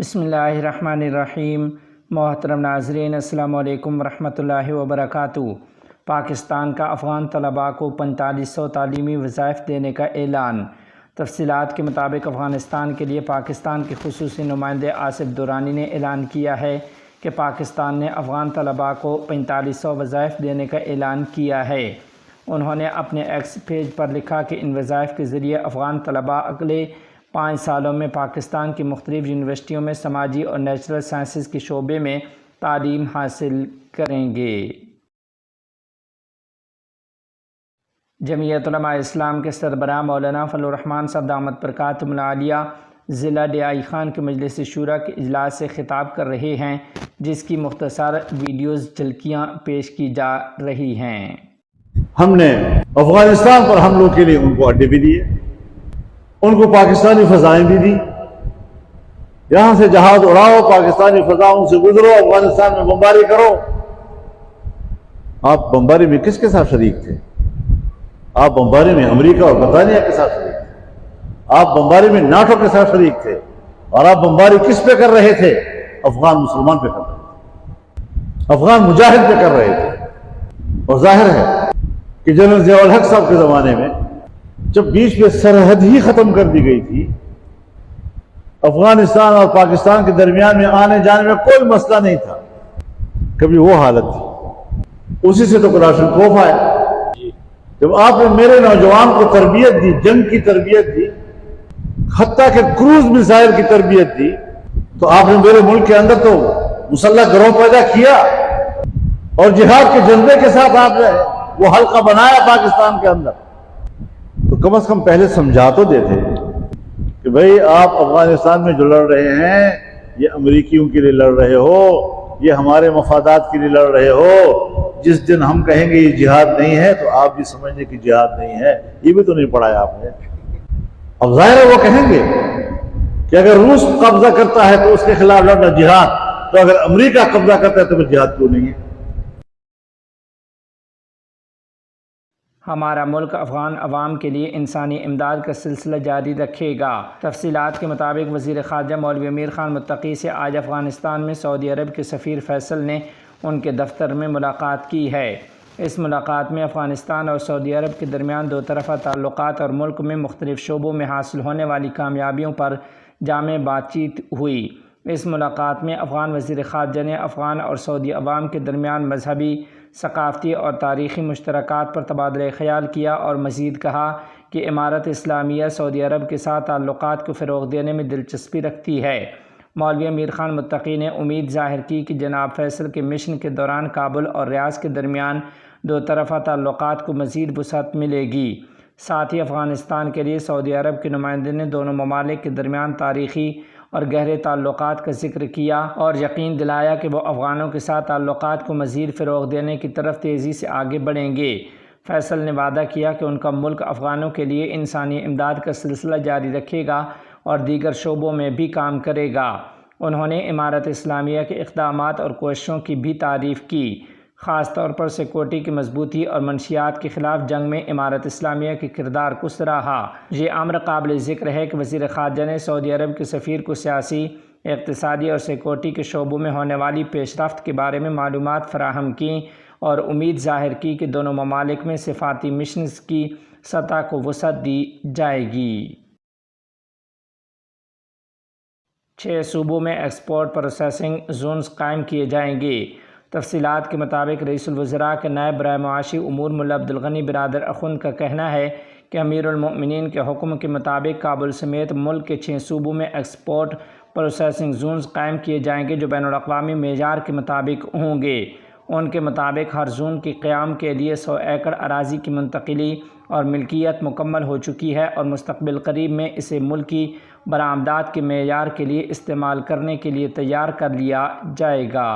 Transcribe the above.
بسم اللہ الرحمن الرحیم۔ محترم ناظرین، السلام علیکم ورحمۃ اللہ وبرکاتہ۔ پاکستان کا افغان طلباء کو 4500 تعلیمی وظائف دینے کا اعلان۔ تفصیلات کے مطابق افغانستان کے لیے پاکستان کے خصوصی نمائندے آصف درانی نے اعلان کیا ہے کہ پاکستان نے افغان طلباء کو 4500 وظائف دینے کا اعلان کیا ہے۔ انہوں نے اپنے ایکس پیج پر لکھا کہ ان وظائف کے ذریعے افغان طلباء اگلے 5 سالوں میں پاکستان کی مختلف یونیورسٹیوں میں سماجی اور نیچرل سائنسز کے شعبے میں تعلیم حاصل کریں گے۔ جمعیت علماء اسلام کے سربراہ مولانا فضل الرحمان صاحب دامت برکاتہم العالیہ ضلع ڈیائی خان کے مجلس شورا کے اجلاس سے خطاب کر رہے ہیں، جس کی مختصر ویڈیوز جھلکیاں پیش کی جا رہی ہیں۔ ہم نے افغانستان پر حملوں کے لیے ان کو اڈے بھی دیے، ان کو پاکستانی فضائیں بھی دی۔ یہاں سے جہاز اڑاؤ، پاکستانی فضاؤں سے گزرو، افغانستان میں بمباری کرو۔ آپ بمباری میں کس کے ساتھ شریک تھے؟ آپ بمباری میں امریکہ اور برطانیہ کے ساتھ شریک تھے، آپ بمباری میں ناٹو کے ساتھ شریک تھے، اور آپ بمباری کس پہ کر رہے تھے؟ افغان مسلمان پہ کر رہے تھے، افغان مجاہد پہ کر رہے تھے۔ اور ظاہر ہے کہ جنرل ضیاء الحق صاحب کے زمانے میں جب بیچ میں سرحد ہی ختم کر دی گئی تھی، افغانستان اور پاکستان کے درمیان میں آنے جانے میں کوئی مسئلہ نہیں تھا، کبھی وہ حالت تھی۔ اسی سے تو کلاشنکوف آیا۔ جب آپ نے میرے نوجوان کو تربیت دی، جنگ کی تربیت دی، حتیٰ کہ کروز میزائل کی تربیت دی، تو آپ نے میرے ملک کے اندر تو مسلح گروہ پیدا کیا، اور جہاد کے جذبے کے ساتھ آپ نے وہ حلقہ بنایا پاکستان کے اندر۔ تو کم از کم پہلے سمجھا تو دیتے کہ بھئی آپ افغانستان میں جو لڑ رہے ہیں یہ امریکیوں کے لیے لڑ رہے ہو، یہ ہمارے مفادات کے لیے لڑ رہے ہو۔ جس دن ہم کہیں گے یہ جہاد نہیں ہے تو آپ بھی سمجھیں کہ جہاد نہیں ہے۔ یہ بھی تو نہیں پڑھایا آپ نے۔ اب ظاہر ہے وہ کہیں گے کہ اگر روس قبضہ کرتا ہے تو اس کے خلاف لڑنا جہاد، تو اگر امریکہ قبضہ کرتا ہے تو پھر جہاد کیوں نہیں ہے؟ ہمارا ملک افغان عوام کے لیے انسانی امداد کا سلسلہ جاری رکھے گا۔ تفصیلات کے مطابق وزیر خارجہ مولوی امیر خان متقی سے آج افغانستان میں سعودی عرب کے سفیر فیصل نے ان کے دفتر میں ملاقات کی ہے۔ اس ملاقات میں افغانستان اور سعودی عرب کے درمیان دو طرفہ تعلقات اور ملک میں مختلف شعبوں میں حاصل ہونے والی کامیابیوں پر جامع بات چیت ہوئی۔ اس ملاقات میں افغان وزیر خارجہ نے افغان اور سعودی عوام کے درمیان مذہبی، ثقافتی اور تاریخی مشترکات پر تبادلہ خیال کیا، اور مزید کہا کہ امارت اسلامیہ سعودی عرب کے ساتھ تعلقات کو فروغ دینے میں دلچسپی رکھتی ہے۔ مولوی امیر خان متقی نے امید ظاہر کی کہ جناب فیصل کے مشن کے دوران کابل اور ریاض کے درمیان دو طرفہ تعلقات کو مزید وسعت ملے گی۔ ساتھ ہی افغانستان کے لیے سعودی عرب کے نمائندے نے دونوں ممالک کے درمیان تاریخی اور گہرے تعلقات کا ذکر کیا، اور یقین دلایا کہ وہ افغانوں کے ساتھ تعلقات کو مزید فروغ دینے کی طرف تیزی سے آگے بڑھیں گے۔ فیصل نے وعدہ کیا کہ ان کا ملک افغانوں کے لیے انسانی امداد کا سلسلہ جاری رکھے گا اور دیگر شعبوں میں بھی کام کرے گا۔ انہوں نے امارت اسلامیہ کے اقدامات اور کوششوں کی بھی تعریف کی، خاص طور پر سیکورٹی کی مضبوطی اور منشیات کے خلاف جنگ میں امارت اسلامیہ کے کردار کو سراہا۔ یہ امر قابل ذکر ہے کہ وزیر خارجہ نے سعودی عرب کے سفیر کو سیاسی، اقتصادی اور سیکورٹی کے شعبوں میں ہونے والی پیش رفت کے بارے میں معلومات فراہم کیں، اور امید ظاہر کی کہ دونوں ممالک میں سفارتی مشنز کی سطح کو وسعت دی جائے گی۔ 6 صوبوں میں ایکسپورٹ پروسیسنگ زونز قائم کیے جائیں گے۔ تفصیلات کے مطابق رئیس الوزراء کے نائب برائے معاشی امور ملا عبدالغنی برادر اخند کا کہنا ہے کہ امیر المؤمنین کے حکم کے مطابق کابل سمیت ملک کے 6 صوبوں میں ایکسپورٹ پروسیسنگ زونز قائم کیے جائیں گے جو بین الاقوامی معیار کے مطابق ہوں گے۔ ان کے مطابق ہر زون کے قیام کے لیے 100 ایکڑ اراضی کی منتقلی اور ملکیت مکمل ہو چکی ہے، اور مستقبل قریب میں اسے ملکی برآمدات کے معیار کے لیے استعمال کرنے کے لیے تیار کر لیا جائے گا۔